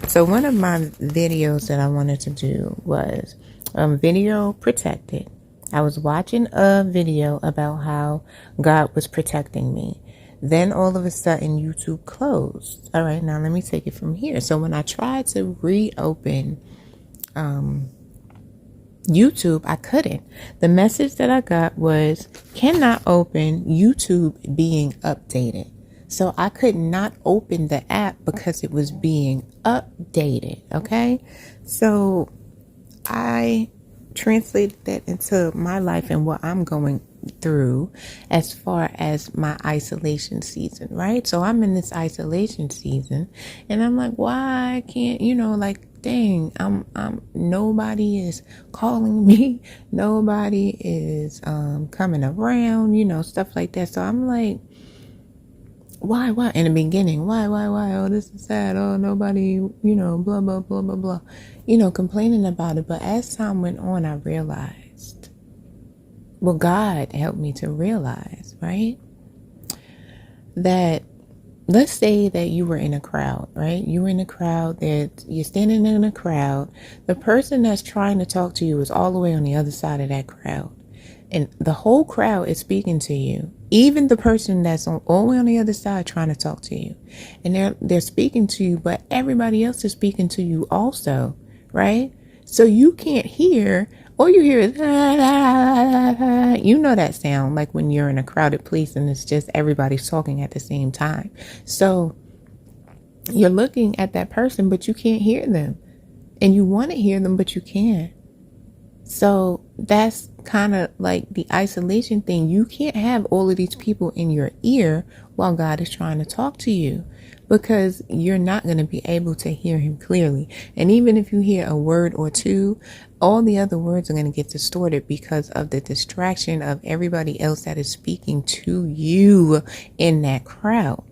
So one of my videos that I wanted to do was video protected. I was watching a video about how God was protecting me. Then all of a sudden YouTube closed. All right, now let me take it from here. So when I tried to reopen YouTube, I couldn't. The message that I got was cannot open, YouTube being updated. So I could not open the app because it was being updated. Okay. So I translated that into my life and what I'm going through as far as my isolation season, right? So I'm in this isolation season and I'm like, why can't, like, dang, I'm nobody is calling me. Nobody is coming around, stuff like that. So I'm like, why in the beginning, why oh, this is sad, oh, nobody, blah blah blah blah blah, complaining about it. But as time went on, I realized, well, God helped me to realize, right, that let's say that you were in a crowd, right? You were in a crowd, that you're standing in a crowd. The person that's trying to talk to you is all the way on the other side of that crowd. And the whole crowd is speaking to you. Even the person that's all the way on the other side trying to talk to you. And they're speaking to you, but everybody else is speaking to you also, right? So you can't hear, all you hear is, that sound like when you're in a crowded place and it's just everybody's talking at the same time. So you're looking at that person, but you can't hear them. And you want to hear them, but you can't. So that's kind of like the isolation thing. You can't have all of these people in your ear while God is trying to talk to you, because you're not going to be able to hear him clearly. And even if you hear a word or two, all the other words are going to get distorted because of the distraction of everybody else that is speaking to you in that crowd.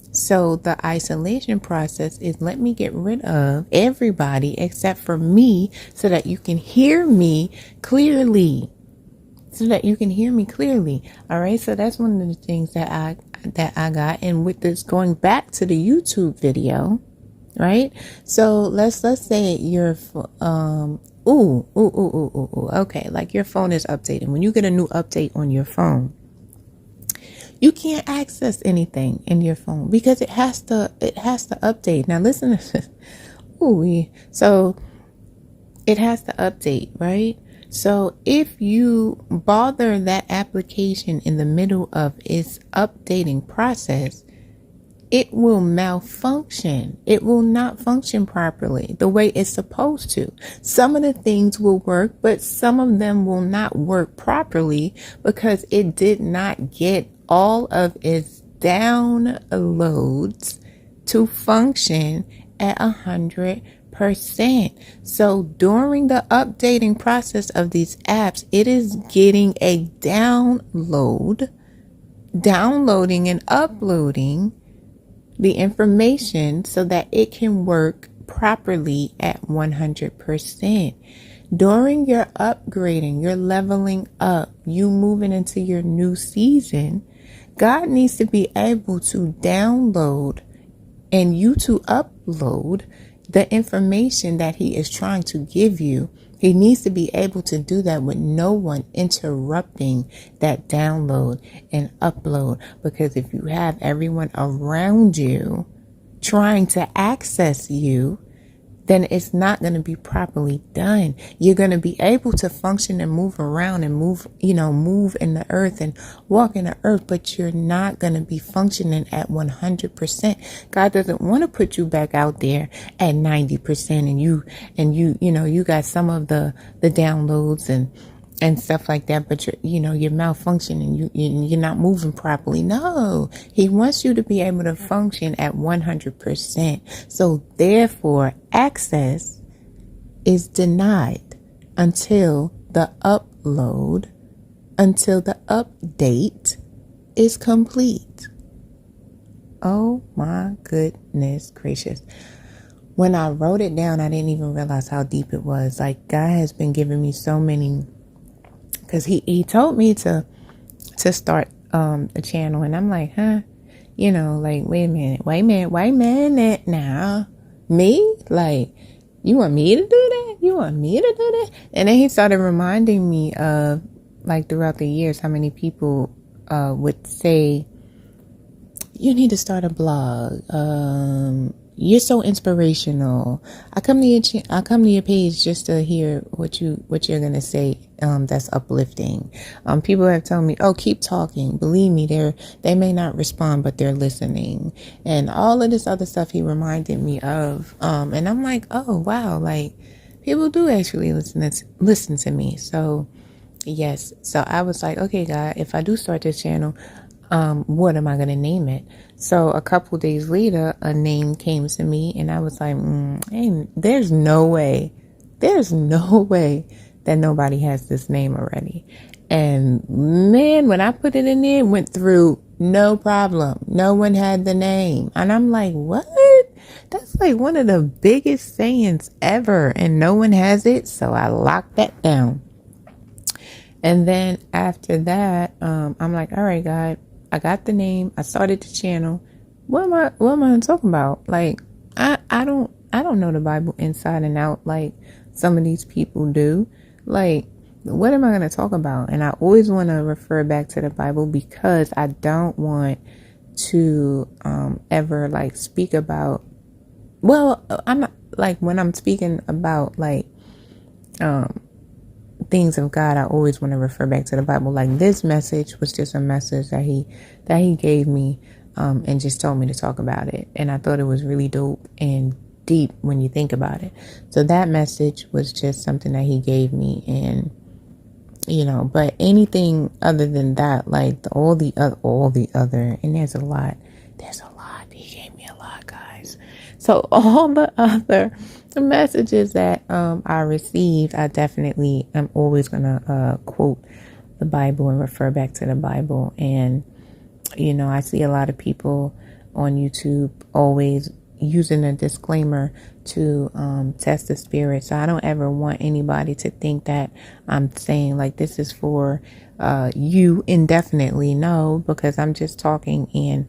So the isolation process is, let me get rid of everybody except for me so that you can hear me clearly. All right. So that's one of the things that I got. And with this, going back to the YouTube video, right? So let's say your okay, like your phone is updating. When you get a new update on your phone, you can't access anything in your phone because it has to update. Now listen to this. So it has to update, right? So if you bother that application in the middle of its updating process, it will malfunction. It will not function properly the way it's supposed to. Some of the things will work, but some of them will not work properly because it did not get all of its downloads to function at 100%. So during the updating process of these apps, it is getting a downloading and uploading the information so that it can work properly at 100%. During your upgrading, your leveling up, you moving into your new season, God needs to be able to download and you to upload the information that he is trying to give you. He needs to be able to do that with no one interrupting that download and upload. Because if you have everyone around you trying to access you, then it's not going to be properly done. You're going to be able to function and move around and move in the earth and walk in the earth, but you're not going to be functioning at 100%. God doesn't want to put you back out there at 90% and you got some of the downloads and stuff like that, but you're malfunctioning, you're not moving properly. No, he wants you to be able to function at 100%. So therefore, access is denied until the update is complete. Oh my goodness gracious. When I wrote it down, I didn't even realize how deep it was. Like, God has been giving me so many, because he told me to start a channel, and I'm like, like, wait a minute now. Me? Like, you want me to do that? You want me to do that? And then he started reminding me of, like, throughout the years, how many people would say, you need to start a blog. You're so inspirational. I come to your page just to hear what you're gonna say. That's uplifting. People have told me, oh, keep talking. Believe me, they may not respond, but they're listening, and all of this other stuff he reminded me of. And I'm like, oh wow, like people do actually listen to me. So yes. So I was like, okay, God, if I do start this channel, what am I going to name it? So a couple days later, a name came to me and I was like, there's no way that nobody has this name already. And man, when I put it in there, it went through no problem. No one had the name. And I'm like, what? That's like one of the biggest sayings ever. And no one has it. So I locked that down. And then after that, I'm like, all right, God, I got the name. I started the channel. What am I talking about? Like, I don't know the Bible inside and out like some of these people do. Like, what am I going to talk about? And I always want to refer back to the Bible because I don't want to ever like speak about, well, I'm not like when I'm speaking about like things of God, I always want to refer back to the Bible. Like this message was just a message that he gave me and just told me to talk about it. And I thought it was really dope and deep when you think about it. So that message was just something that he gave me, and but anything other than that, like all the other, and there's a lot. He gave me a lot, guys. So all the other messages that I received, I definitely am always gonna quote the Bible and refer back to the Bible. And I see a lot of people on YouTube always using a disclaimer to test the spirit. So I don't ever want anybody to think that I'm saying like this is for you indefinitely. No, because I'm just talking and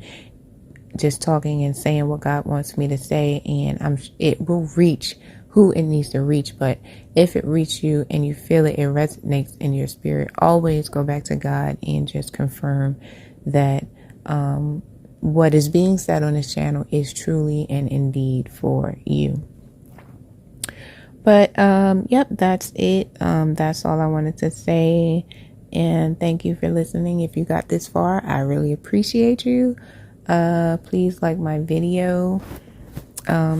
saying what God wants me to say, and it will reach who it needs to reach. But if it reaches you and you feel it resonates in your spirit, always go back to God and just confirm that what is being said on this channel is truly and indeed for you. But yep, that's it. That's all I wanted to say, and thank you for listening. If you got this far, I really appreciate you. Please like my video,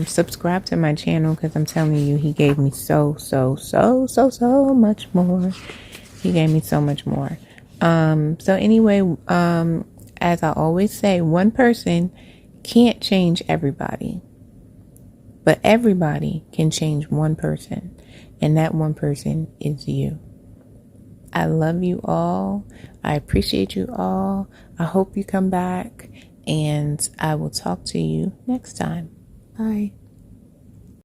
subscribe to my channel, because I'm telling you, he gave me so much more. He gave me so much more. So anyway, as I always say, one person can't change everybody, but everybody can change one person, and that one person is you. I love you all. I appreciate you all. I hope you come back, and I will talk to you next time. Bye.